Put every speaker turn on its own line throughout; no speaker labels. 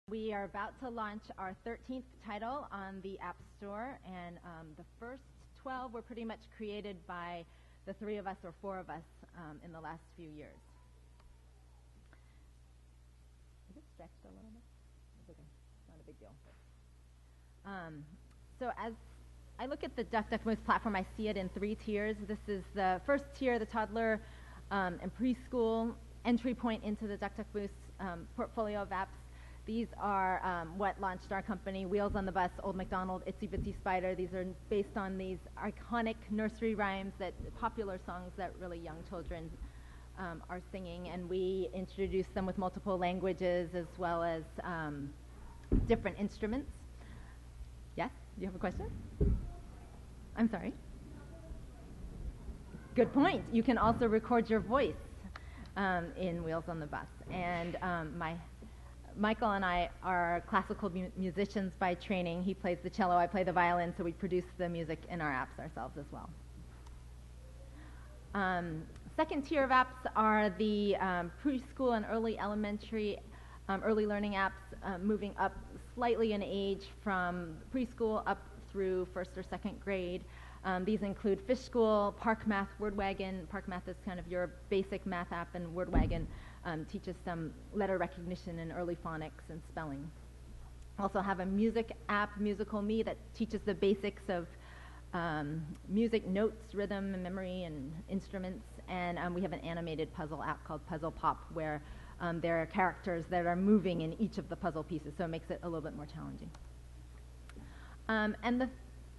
We are about to launch our 13th title on the App Store, and the first 12 were pretty much created by the three of us or four of us in the last few years. Is it stretched a little bit? It's okay. Not a big deal. So as I look at the Duck Duck Moose platform, I see it in three tiers. This is the first tier, the toddler and preschool entry point into the Duck Duck Moose portfolio of apps. These are what launched our company, Wheels on the Bus, Old MacDonald, Itsy Bitsy Spider. These are based on these iconic nursery rhymes, popular songs that really young children are singing. And we introduce them with multiple languages as well as different instruments. Yes? You have a question? I'm sorry? Good point. You can also record your voice in Wheels on the Bus. And Michael and I are classical musicians by training. He plays the cello, I play the violin, so we produce the music in our apps ourselves as well. Second tier of apps are the preschool and early elementary, early learning apps, moving up slightly in age from preschool up through first or second grade. These include Fish School, Park Math, WordWagon. Park Math is kind of your basic math app, and WordWagon teaches some letter recognition and early phonics and spelling. Also have a music app, Musical Me, that teaches the basics of music notes, rhythm, and memory, and instruments. And we have an animated puzzle app called Puzzle Pop, where there are characters that are moving in each of the puzzle pieces, so it makes it a little bit more challenging. And the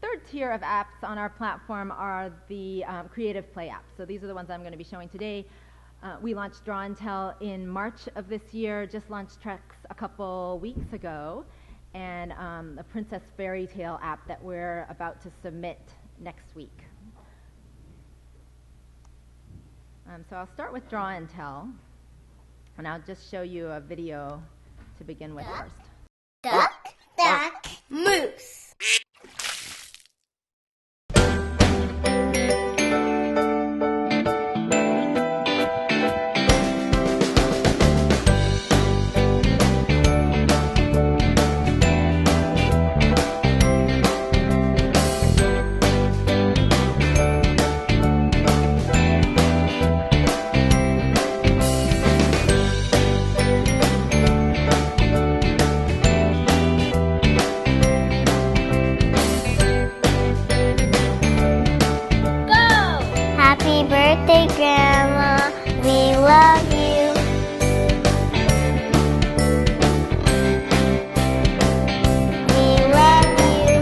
third tier of apps on our platform are the creative play apps. So these are the ones I'm going to be showing today. We launched Draw and Tell in March of this year, just launched Trex a couple weeks ago, and the Princess Fairytale app that we're about to submit next week. So I'll start with Draw and Tell, and I'll just show you a video to begin with first.
Duck, duck, moose. Happy birthday, Grandma. We love you. We love you.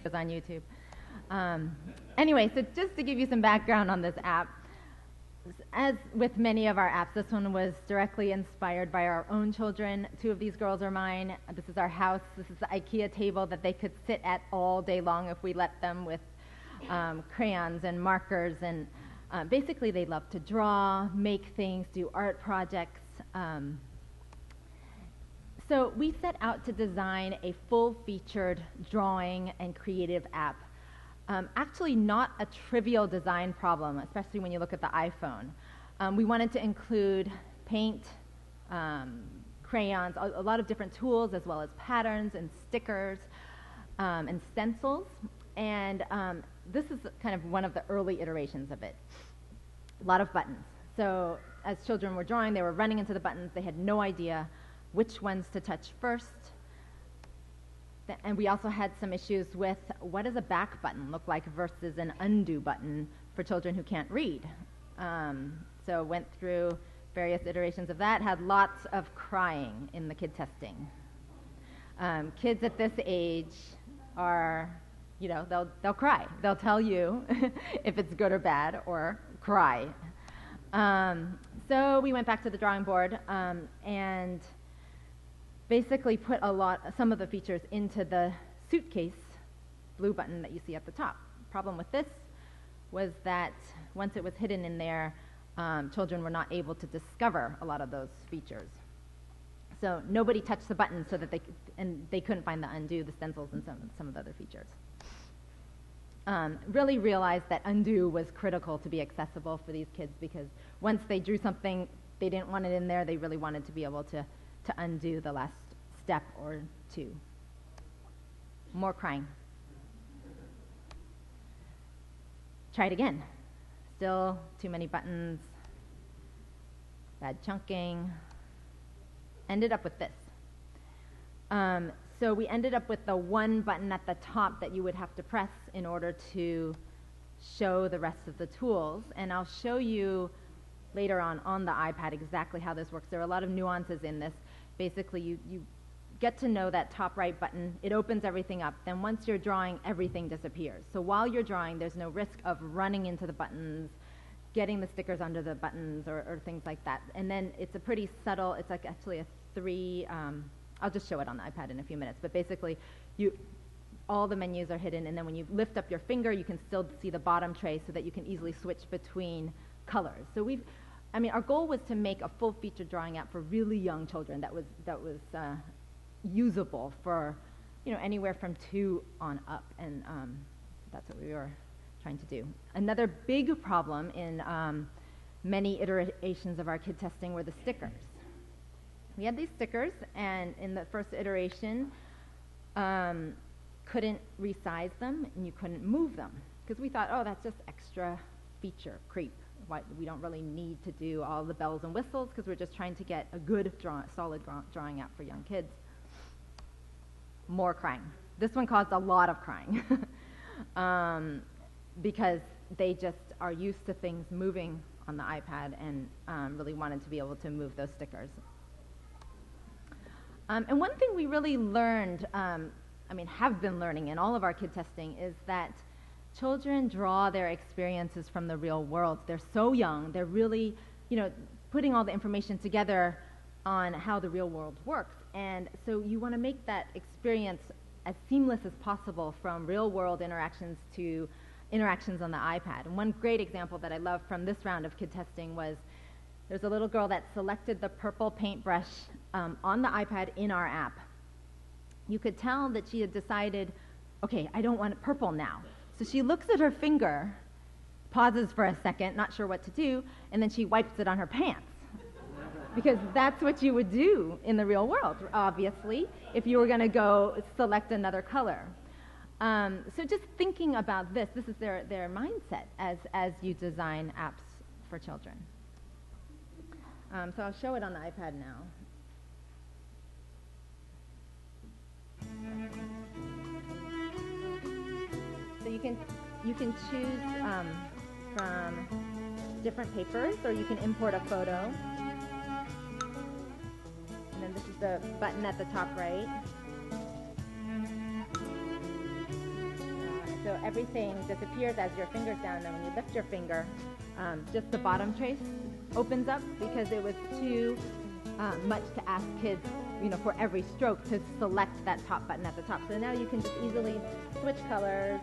It's on YouTube. Anyway, so just to give you some background on this app, as with many of our apps, this one was directly inspired by our own children. Two of these girls are mine. This is our house. This is the IKEA table that they could sit at all day long if we let them, with crayons and markers. And basically, they love to draw, make things, do art projects. So we set out to design a full-featured drawing and creative app. Actually not a trivial design problem, especially when you look at the iPhone. We wanted to include paint, crayons, a lot of different tools, as well as patterns and stickers and stencils. And this is kind of one of the early iterations of it. A lot of buttons. So as children were drawing, they were running into the buttons. They had no idea which ones to touch first. And we also had some issues with what does a back button look like versus an undo button for children who can't read. So went through various iterations of that, had lots of crying in the kid testing. Kids at this age are, they'll cry. They'll tell you if it's good or bad, or cry. So we went back to the drawing board and basically put some of the features into the suitcase blue button that you see at the top. Problem with this was that once it was hidden in there, children were not able to discover a lot of those features. So nobody touched the button so that they couldn't find the undo, the stencils, and some of the other features. really realized that undo was critical to be accessible for these kids, because once they drew something, they didn't want it in there. They really wanted to be able to undo the last step or two. More crying. Try it again. Still too many buttons. Bad chunking. Ended up with this. So we ended up with the one button at the top that you would have to press in order to show the rest of the tools. And I'll show you later on the iPad exactly how this works. There are a lot of nuances in this. Basically, you get to know that top right button. It opens everything up. Then once you're drawing, everything disappears. So while you're drawing, there's no risk of running into the buttons, getting the stickers under the buttons, or things like that. And then it's a pretty subtle, it's like actually a three, I'll just show it on the iPad in a few minutes. But basically, all the menus are hidden, and then when you lift up your finger, you can still see the bottom tray so that you can easily switch between colors. So our goal was to make a full-featured drawing app for really young children that was usable for, anywhere from 2 on up, and that's what we were trying to do. Another big problem in many iterations of our kid testing were the stickers. We had these stickers, and in the first iteration, couldn't resize them, and you couldn't move them, because we thought, oh, that's just extra feature creep. We don't really need to do all the bells and whistles, because we're just trying to get a good, solid drawing app for young kids. More crying. This one caused a lot of crying, because they just are used to things moving on the iPad and really wanted to be able to move those stickers. And one thing we really learned, have been learning in all of our kid testing, is that children draw their experiences from the real world. They're so young. They're really, putting all the information together on how the real world works. And so you want to make that experience as seamless as possible, from real world interactions to interactions on the iPad. And one great example that I love from this round of kid testing was there's a little girl that selected the purple paintbrush on the iPad in our app. You could tell that she had decided, okay, I don't want it purple now. So she looks at her finger, pauses for a second, not sure what to do, and then she wipes it on her pants. Because that's what you would do in the real world, obviously, if you were going to go select another color. So just thinking about this is their mindset as you design apps for children. So I'll show it on the iPad now. So you can choose from different papers, or you can import a photo. And then this is the button at the top right. So everything disappears as your finger's down, and then when you lift your finger, just the bottom trace opens up, because it was too much to ask kids, for every stroke to select that top button at the top. So now you can just easily switch colors.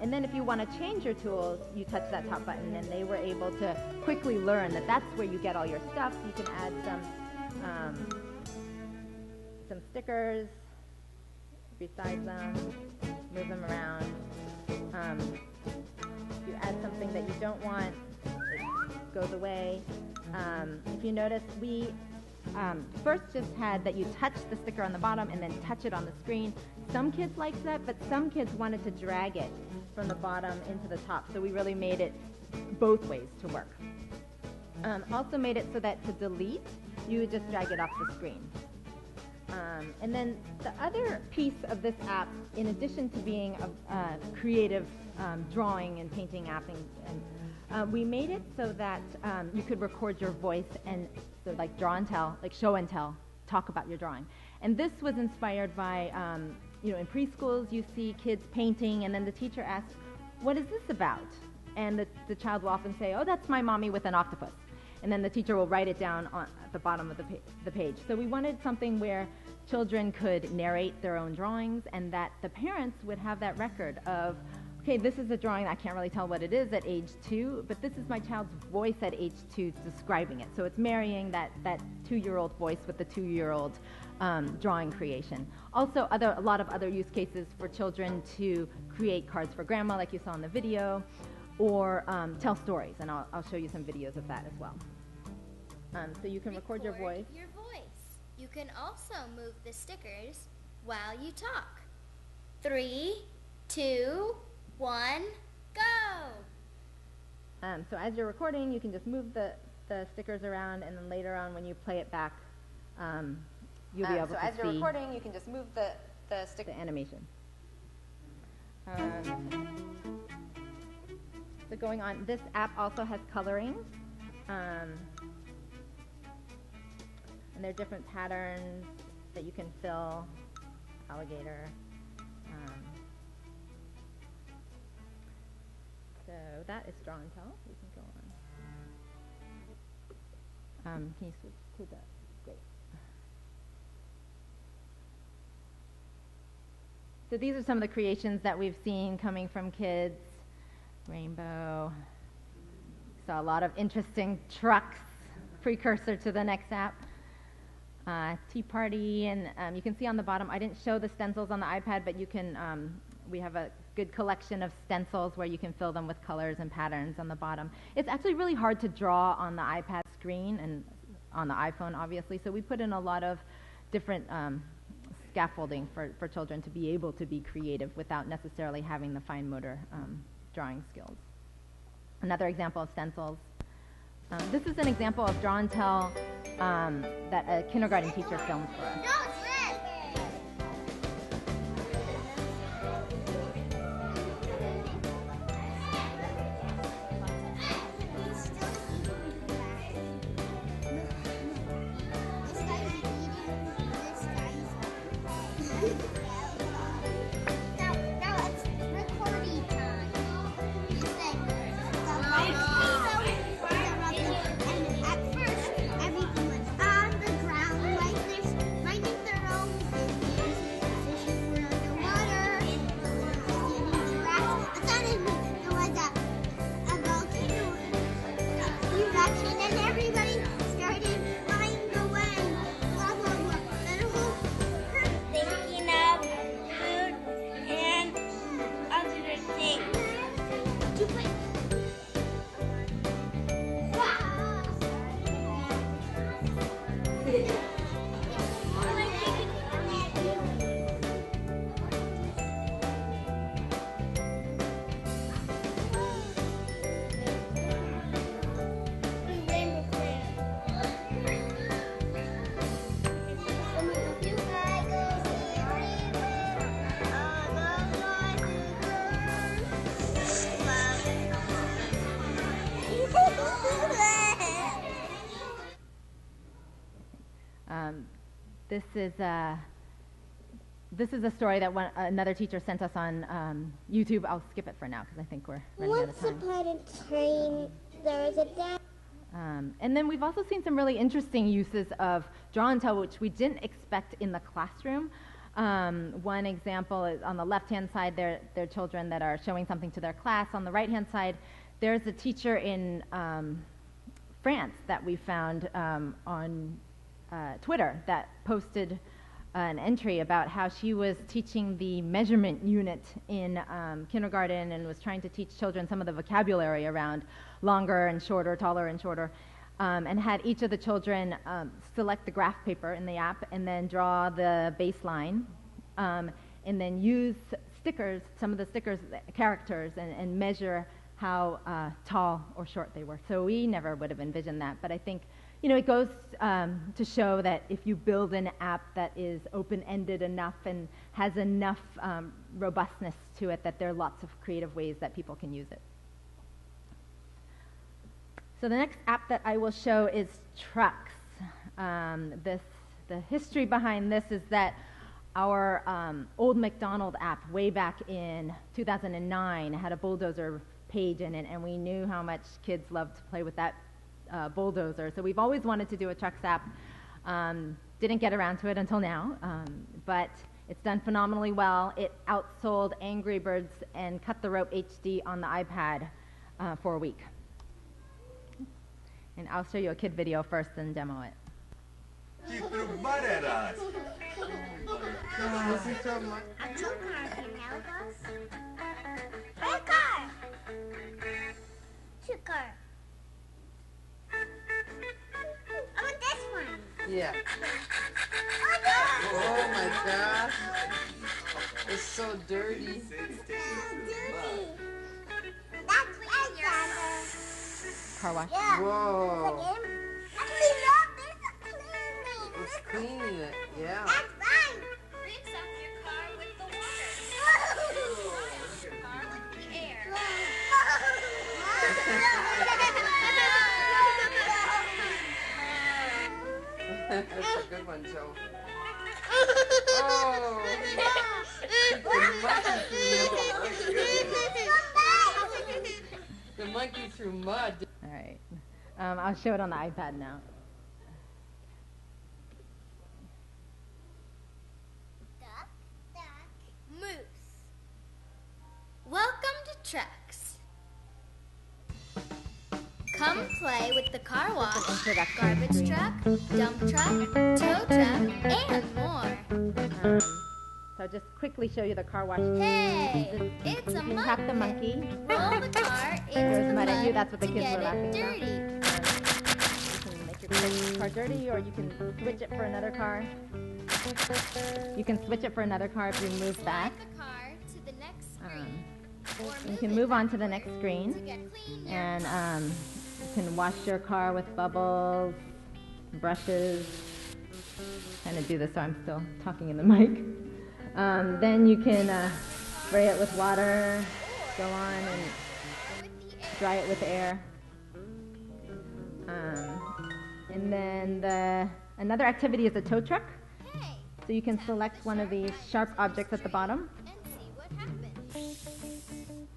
And then if you want to change your tools, you touch that top button, and they were able to quickly learn that that's where you get all your stuff. You can add some stickers, resize them, move them around. If you add something that you don't want, it goes away. If you notice, we first just had that you touch the sticker on the bottom and then touch it on the screen. Some kids liked that, but some kids wanted to drag it from the bottom into the top. So we really made it both ways to work. Also made it so that to delete, you would just drag it off the screen. And then the other piece of this app, in addition to being a creative drawing and painting app, and we made it so that you could record your voice, and so like draw and tell, like show and tell, talk about your drawing. And this was inspired by, in preschools you see kids painting, and then the teacher asks, what is this about? And the child will often say, oh, that's my mommy with an octopus. And then the teacher will write it down at the bottom of the page. So we wanted something where children could narrate their own drawings, and that the parents would have that record of, okay, this is a drawing, I can't really tell what it is at age 2, but this is my child's voice at age 2 describing it. So it's marrying that 2-year-old voice with the 2-year-old drawing creation. Also, a lot of other use cases for children to create cards for grandma, like you saw in the video, or tell stories, and I'll show you some videos of that as well. So you can record your voice.
You can also move the stickers while you talk. 3, 2, 1, go!
So as you're recording, you can just move the stickers around, and then later on when you play it back, you'll be able to see. So as you're recording, you can just move the animation. So going on, this app also has coloring. And there are different patterns that you can fill. Alligator. So that is draw and tell. We can go on. Can you switch to that? Great. So these are some of the creations that we've seen coming from kids. Rainbow. Saw a lot of interesting trucks, precursor to the next app. Tea party, and you can see on the bottom, I didn't show the stencils on the iPad, but you can, we have a good collection of stencils where you can fill them with colors and patterns on the bottom. It's actually really hard to draw on the iPad screen and on the iPhone, obviously, so we put in a lot of different scaffolding for children to be able to be creative without necessarily having the fine motor drawing skills. Another example of stencils. This is an example of draw and tell that a kindergarten teacher filmed for us. This is a story that another teacher sent us on YouTube. I'll skip it for now because I think we're running out of time.
Once upon a time, there was a dad.
And then we've also seen some really interesting uses of draw and tell, which we didn't expect in the classroom. One example is on the left-hand side, they're children that are showing something to their class. On the right-hand side, there's a teacher in France that we found on Twitter that posted an entry about how she was teaching the measurement unit in kindergarten and was trying to teach children some of the vocabulary around longer and shorter, taller and shorter, and had each of the children select the graph paper in the app and then draw the baseline, and then use stickers, some of the stickers, characters, and measure how tall or short they were. So we never would have envisioned that, but I think it goes to show that if you build an app that is open-ended enough and has enough robustness to it, that there are lots of creative ways that people can use it. So the next app that I will show is trucks. The history behind this is that our old McDonald app way back in 2009 had a bulldozer page in it, and we knew how much kids loved to play with that bulldozer. So we've always wanted to do a trucks app. Didn't get around to it until now, but it's done phenomenally well. It outsold Angry Birds and Cut the Rope HD on the iPad for a week. And I'll show you a kid video first and demo it.
She threw mud at us. Listen to my...
A tow car can help us. A car. Two car. I want this one.
Yeah.
Oh, no.
Oh my gosh. It's so dirty.
That's Alexander.
Car wash.
Yeah.
Whoa.
It's
It's cleaning it. Yeah.
That's fine.
Rinse off your car with the water. Wash your car with the air.
That's a good one, Joe. Oh. The monkey threw mud.
All right. I'll show it on the iPad now.
Duck, duck.
Moose. Welcome to Trucks. Come play with the car wash,
Introduction
garbage
screen.
truck, dump truck, tow truck, and more.
So I'll just quickly show you the car wash.
Hey, it's a
You can
mud
tap the
pit.
monkey.
Roll the car into
There's
the
mud at you.
mud
That's what the
to
kids
get
were
it
laughing about.
dirty.
You can make your car dirty, or you can switch it for another car. You can switch it for another car if you move
Slide
back.
the car to the next screen. Or
You
move
can
it
move on to the
backward
next
to
screen,
get cleaner.
and you can wash your car with bubbles, brushes. Kind of do this so I'm still talking in the mic. Then you can spray it with water, go on and
With the air.
dry it with air. And then another activity is a tow truck.
Hey,
So you can select one of these sharp objects at the bottom.
and see what happens.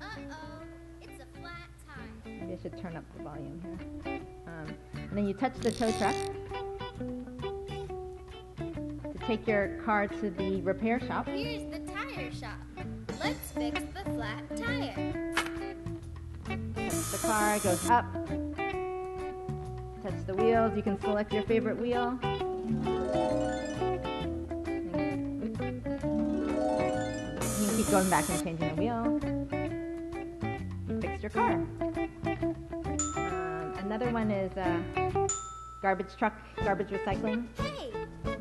Uh-oh, it's a flat tire.
Maybe I should turn up the volume here. And then you touch the tow truck to take your car to the repair shop.
Here's the tire shop. Let's fix the flat tire.
Touch the car, it goes up. Touch the wheels. You can select your favorite wheel. You can keep going back and changing the wheel. You fixed your car. Another one is garbage truck, garbage recycling.
Hey,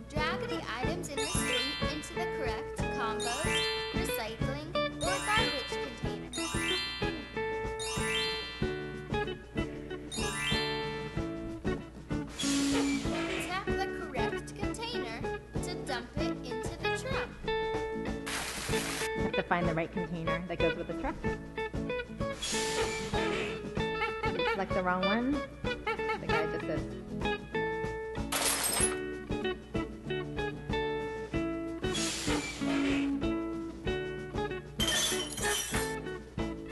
drag the items in the street into the correct compost, recycling, or garbage container. Tap the correct container to dump it into the truck.
You have to find the right container that goes with the truck. If you select the wrong one, the guy just says,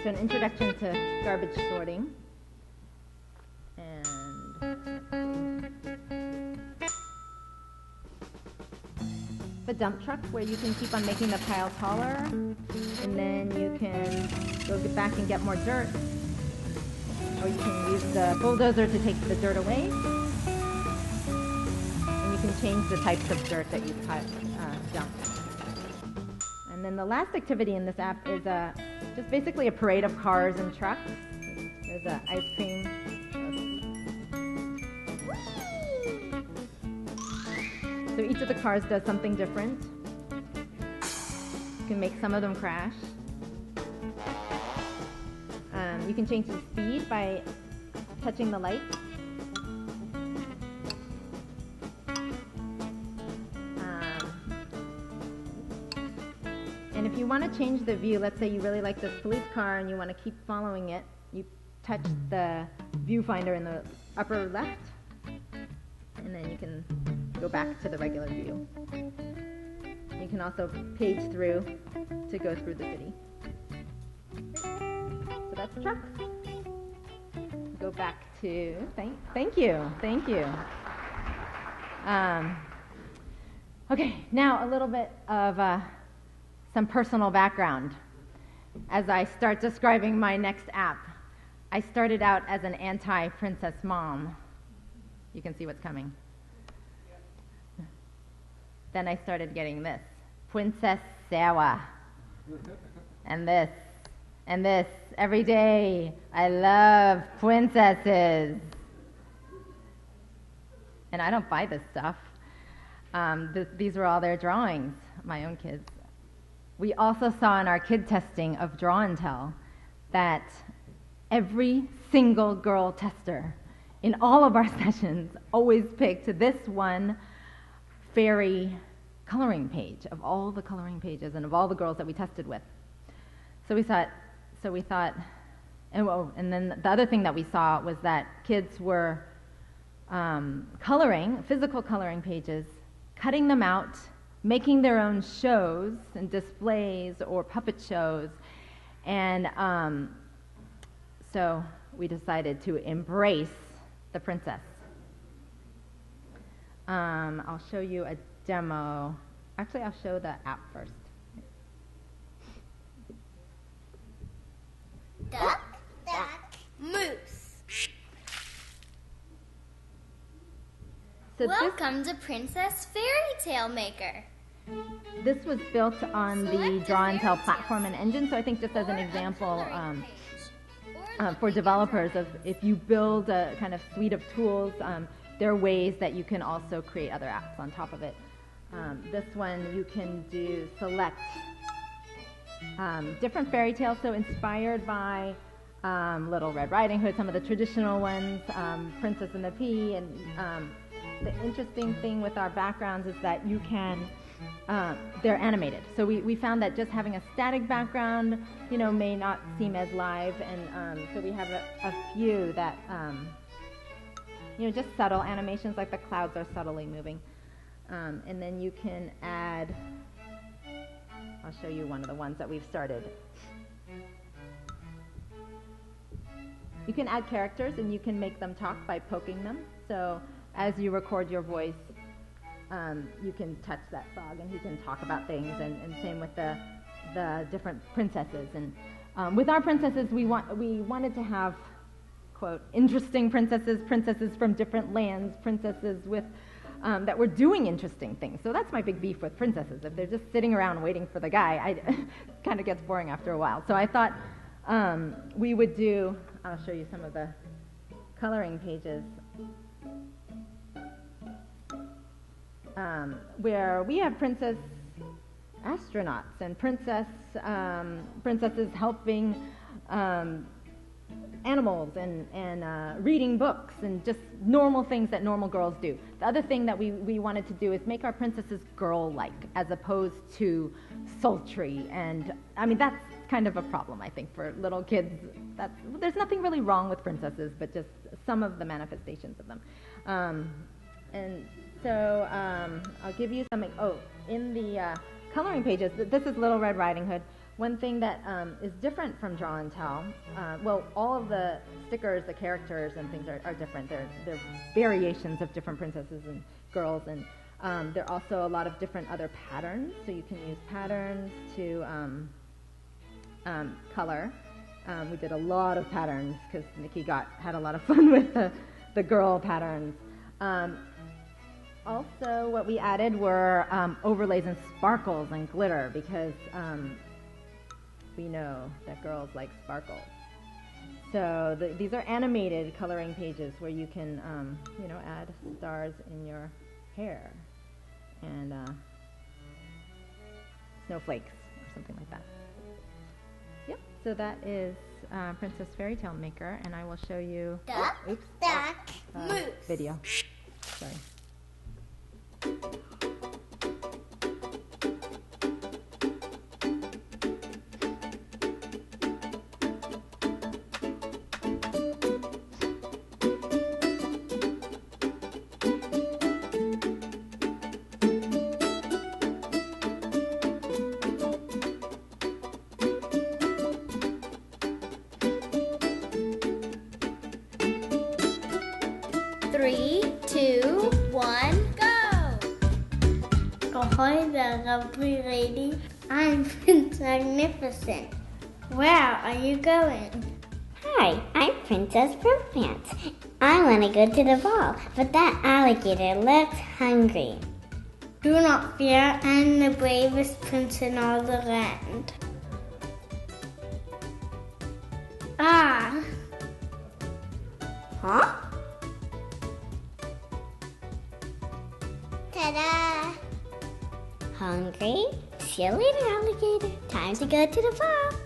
so an introduction to garbage sorting. And the dump truck, where you can keep on making the pile taller, and then you can go back and get more dirt, or you can use the bulldozer to take the dirt away, and you can change the types of dirt that you dump. And then the last activity in this app is just basically a parade of cars and trucks. There's an ice cream. So each of the cars does something different. You can make some of them crash. You can change the speed by touching the light. And if you want to change the view, let's say you really like this police car and you want to keep following it, you touch the viewfinder in the upper left, and then you can go back to the regular view. You can also page through to go through the city. So that's trucks. Go back to, thank you. Okay, now a little bit of some personal background. As I start describing my next app, I started out as an anti-princess mom. You can see what's coming. Then I started getting this. Princess Sarah. And this, and this. Every day, I love princesses. And I don't buy this stuff. These were all their drawings, my own kids. We also saw in our kid testing of Draw and Tell that every single girl tester in all of our sessions always picked this one fairy coloring page of all the coloring pages and of all the girls that we tested with. So we thought, and then the other thing that we saw was that kids were coloring, physical coloring pages, cutting them out, making their own shows and displays or puppet shows. And so we decided to embrace the princess. I'll show you a demo. Actually, I'll show the app first.
Duck, duck, moose.
So
Welcome to Princess Fairytale Maker.
This was built on the
Select a
Draw and Tell
fairy
platform
tale
and engine, so I think just as an
or a
example,
coloring page, or
for
looking
developers,
drawing.
if you build a kind of suite of tools, there are ways that you can also create other apps on top of it. This one you can select different fairy tales, so inspired by Little Red Riding Hood, some of the traditional ones, Princess and the Pea, and the interesting thing with our backgrounds is that you can, they're animated. So we found that just having a static background, may not seem as live, and so we have a few that, just subtle animations, like the clouds are subtly moving. And then you can add, I'll show you one of the ones that we've started. You can add characters and you can make them talk by poking them. So as you record your voice, you can touch that frog and he can talk about things, and same with the different princesses. And with our princesses, we wanted to have, quote, interesting princesses from different lands, princesses with that were doing interesting things. So that's my big beef with princesses. If they're just sitting around waiting for the guy, it kind of gets boring after a while. So I thought we would do, I'll show you some of the coloring pages, where we have princess astronauts and princesses helping animals and reading books and just normal things that normal girls do. The other thing that we wanted to do is make our princesses girl-like as opposed to sultry, and I mean that's kind of a problem I think for little kids. There's nothing really wrong with princesses, but just some of the manifestations of them. And so I'll give you some, in the coloring pages, this is Little Red Riding Hood. One thing that is different from Draw and Tell, all of the stickers, the characters and things are different. They're variations of different princesses and girls, and there are also a lot of different other patterns. So you can use patterns to color. We did a lot of patterns because Nikki had a lot of fun with the girl patterns. Also, what we added were overlays and sparkles and glitter because we know that girls like sparkles. So these are animated coloring pages where you can, add stars in your hair and snowflakes or something like that. Yep. So that is Princess Fairytale Maker, and I will show you.
Duck, duck, moose.
Video. Sorry.
Three, two, one, go!
Ahoy there, lovely lady. I'm Prince Magnificent. Where are you going? Hi, I'm Princess Romance. I want to go to the ball, but that alligator looks hungry. Do not fear, I am the bravest prince in all the land. Ah. Huh? Ta-da! Hungry? Silly alligator. Time to go to the farm.